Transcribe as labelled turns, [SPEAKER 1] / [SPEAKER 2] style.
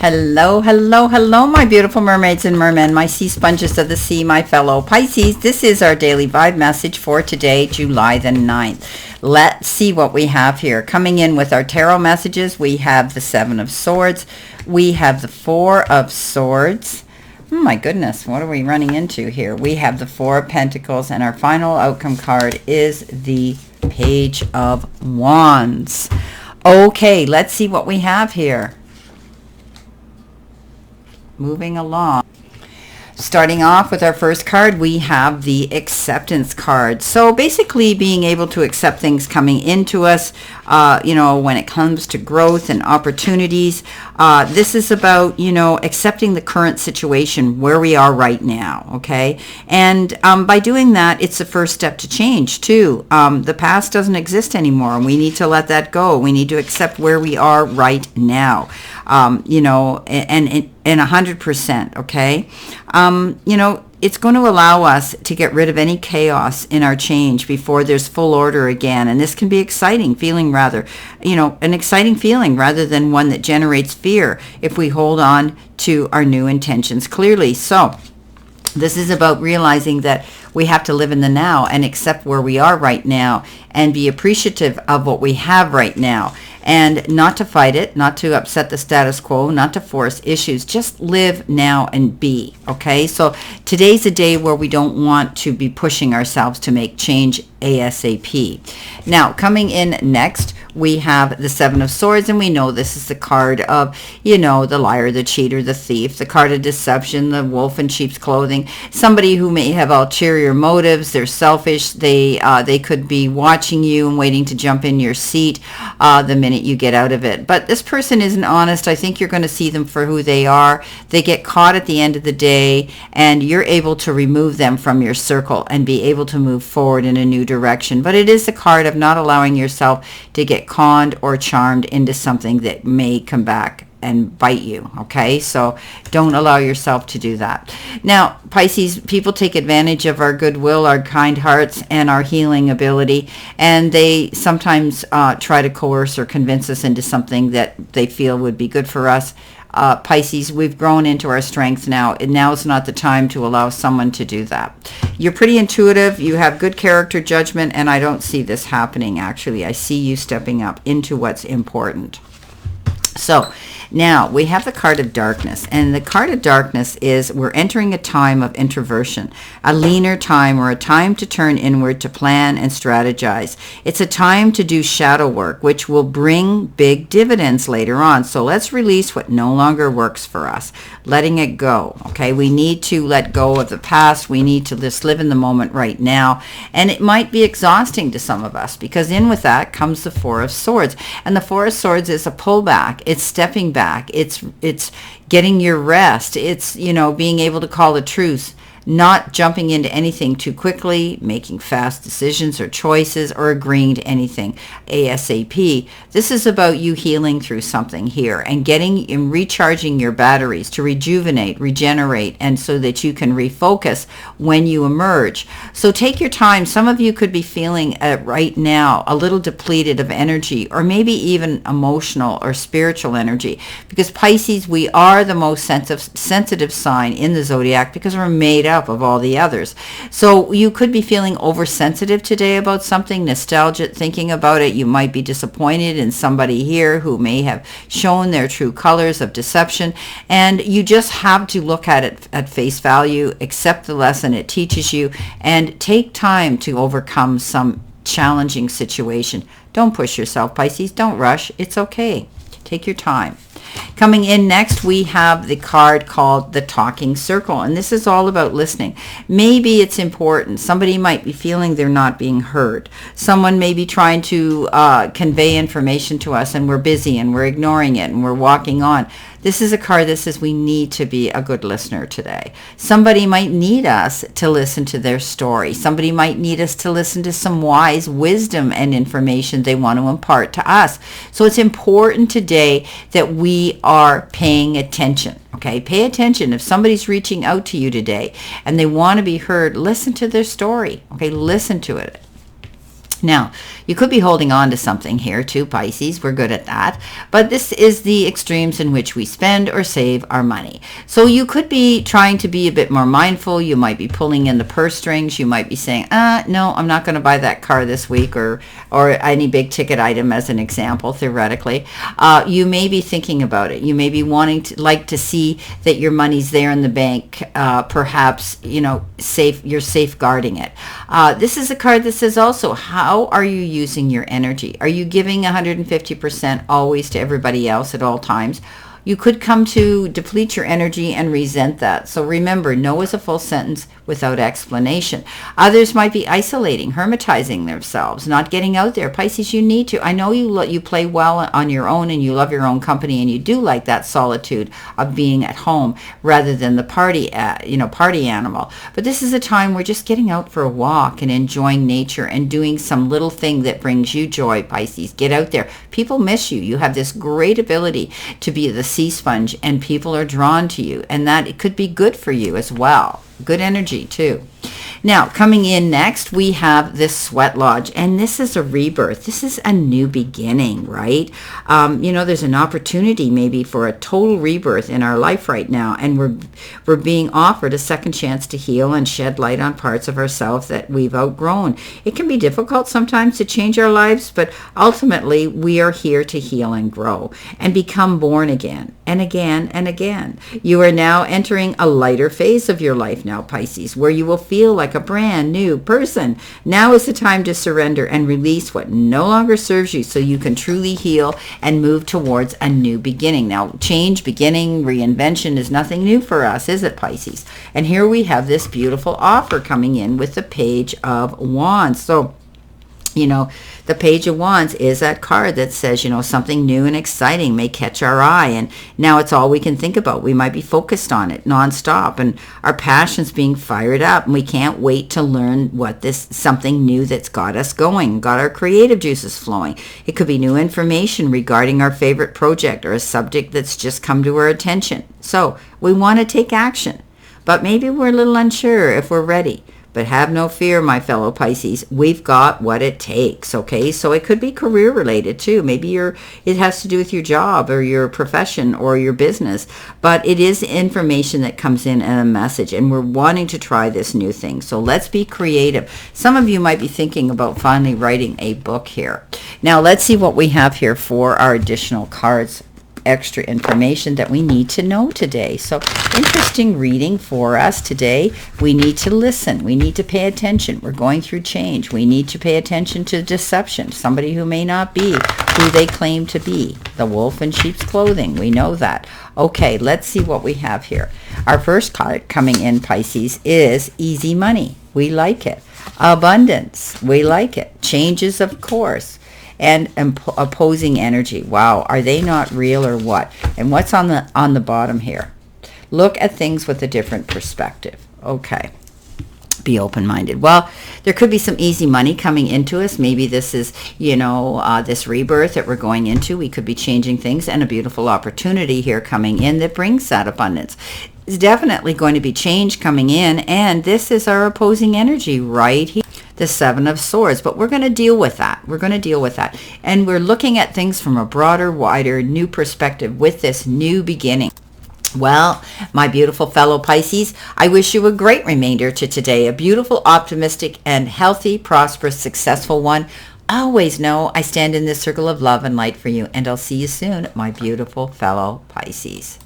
[SPEAKER 1] Hello, hello, hello, my beautiful mermaids and mermen, my sea sponges of the sea, my fellow Pisces. This is our daily vibe message for today, July the 9th. Let's see what we have here. Coming in with our tarot messages, we have the Seven of Swords. We have the Four of Swords. Oh my goodness, what are we running into here? We have the Four of Pentacles, and our final outcome card is the Page of Wands. Okay, let's see what we have here. Moving along. Starting off with our first card, we have the acceptance card. So basically being able to accept things coming into us, when it comes to growth and opportunities. This is about, accepting the current situation where we are right now, okay? And by doing that, it's the first step to change too. The past doesn't exist anymore, and we need to let that go. We need to accept where we are right now, and 100%, okay? It's going to allow us to get rid of any chaos in our change before there's full order again. And this can be an exciting feeling rather than one that generates fear if we hold on to our new intentions clearly. So this is about realizing that we have to live in the now and accept where we are right now and be appreciative of what we have right now, and not to fight it, not to upset the status quo, not to force issues. Just live now and be, okay? So today's a day where we don't want to be pushing ourselves to make change ASAP. Now, coming in next, we have the Seven of Swords, and we know this is the card of, the liar, the cheater, the thief, the card of deception, the wolf in sheep's clothing, somebody who may have ulterior motives. They're selfish. They could be watching you and waiting to jump in your seat the minute you get out of it. But this person isn't honest. I think you're going to see them for who they are. They get caught at the end of the day, and you're able to remove them from your circle and be able to move forward in a new direction. But it is the card of not allowing yourself to get conned or charmed into something that may come back and bite you, okay? So don't allow yourself to do that. Now, Pisces, people take advantage of our goodwill, our kind hearts, and our healing ability, and they sometimes try to coerce or convince us into something that they feel would be good for us. Pisces, we've grown into our strength now, and now is not the time to allow someone to do that. You're pretty intuitive, you have good character judgment, and I don't see this happening, actually. I see you stepping up into what's important. So now we have the card of darkness, and the card of darkness is we're entering a time of introversion, a leaner time, or a time to turn inward to plan and strategize. It's a time to do shadow work, which will bring big dividends later on. So let's release what no longer works for us, letting it go, okay? We need to let go of the past. We need to just live in the moment right now, and it might be exhausting to some of us, because in with that comes the Four of Swords, and the Four of Swords is a pullback. It's stepping back. It's getting your rest. It's, being able to call a truce, not jumping into anything too quickly, making fast decisions or choices, or agreeing to anything ASAP. This is about you healing through something here and getting and recharging your batteries to rejuvenate, regenerate, and so that you can refocus when you emerge. So take your time. Some of you could be feeling right now a little depleted of energy, or maybe even emotional or spiritual energy, because Pisces, we are the most sensitive sign in the zodiac because we're made up of all the others. So you could be feeling oversensitive today about something, nostalgic, thinking about it. You might be disappointed in somebody here who may have shown their true colors of deception, and you just have to look at it at face value, accept the lesson it teaches you, and take time to overcome some challenging situation. Don't push yourself, Pisces. Don't rush. It's okay. Take your time. Coming in next, we have the card called the Talking Circle, and this is all about listening. Maybe it's important. Somebody might be feeling they're not being heard. Someone may be trying to convey information to us, and we're busy and we're ignoring it and we're walking on. This is a card that says we need to be a good listener today. Somebody might need us to listen to their story. Somebody might need us to listen to some wise wisdom and information they want to impart to us. So it's important today that we are paying attention. Okay, pay attention. If somebody's reaching out to you today and they want to be heard, listen to their story. Okay, listen to it. Now, you could be holding on to something here too, Pisces. We're good at that. But this is the extremes in which we spend or save our money. So you could be trying to be a bit more mindful. You might be pulling in the purse strings. You might be saying, no, I'm not going to buy that car this week, or any big ticket item as an example, theoretically. You may be thinking about it. You may be wanting to like to see that your money's there in the bank. Perhaps, you're safeguarding it. This is a card that says also, how are you using your energy? Are you giving 150% always to everybody else at all times? You could come to deplete your energy and resent that. So remember, no is a full sentence without explanation. Others might be isolating, hermetizing themselves, not getting out there. Pisces, you need to. I know you play well on your own and you love your own company and you do like that solitude of being at home rather than the party animal. But this is a time where just getting out for a walk and enjoying nature and doing some little thing that brings you joy, Pisces. Get out there. People miss you. You have this great ability to be the sea sponge and people are drawn to you, and that it could be good for you as well. Good energy too. Now, coming in next, we have this Sweat Lodge, and this is a rebirth. This is a new beginning, right? There's an opportunity maybe for a total rebirth in our life right now, and we're being offered a second chance to heal and shed light on parts of ourselves that we've outgrown. It can be difficult sometimes to change our lives, but ultimately, we are here to heal and grow and become born again and again and again. You are now entering a lighter phase of your life now, Pisces, where you will feel like a brand new person. Now is the time to surrender and release what no longer serves you so you can truly heal and move towards a new beginning. Now, change, beginning, reinvention is nothing new for us, is it, Pisces? And here we have this beautiful offer coming in with the Page of Wands. So, the Page of Wands is that card that says, something new and exciting may catch our eye. And now it's all we can think about. We might be focused on it nonstop and our passion's being fired up. And we can't wait to learn what this something new that's got us going, got our creative juices flowing. It could be new information regarding our favorite project or a subject that's just come to our attention. So we want to take action, but maybe we're a little unsure if we're ready. But have no fear, my fellow Pisces. We've got what it takes, okay? So it could be career related too. Maybe it has to do with your job or your profession or your business. But it is information that comes in and a message. And we're wanting to try this new thing. So let's be creative. Some of you might be thinking about finally writing a book here. Now let's see what we have here for our additional cards. Extra information that we need to know today. So interesting reading for us today. We need to listen. We need to pay attention. We're going through change. We need to pay attention to deception. Somebody who may not be who they claim to be. The wolf in sheep's clothing. We know that. Okay, let's see what we have here. Our first card coming in, Pisces, is easy money. We like it. Abundance. We like it. Changes, of course. And opposing energy. Wow, are they not real or what? And what's on the bottom here? Look at things with a different perspective. Okay. Be open-minded. Well, there could be some easy money coming into us. Maybe this is, this rebirth that we're going into. We could be changing things, and a beautiful opportunity here coming in that brings that abundance. There's definitely going to be change coming in, and this is our opposing energy right here. The Seven of Swords, but we're going to deal with that. We're going to deal with that. And we're looking at things from a broader, wider, new perspective with this new beginning. Well, my beautiful fellow Pisces, I wish you a great remainder to today, a beautiful, optimistic, and healthy, prosperous, successful one. Always know I stand in this circle of love and light for you, and I'll see you soon, my beautiful fellow Pisces.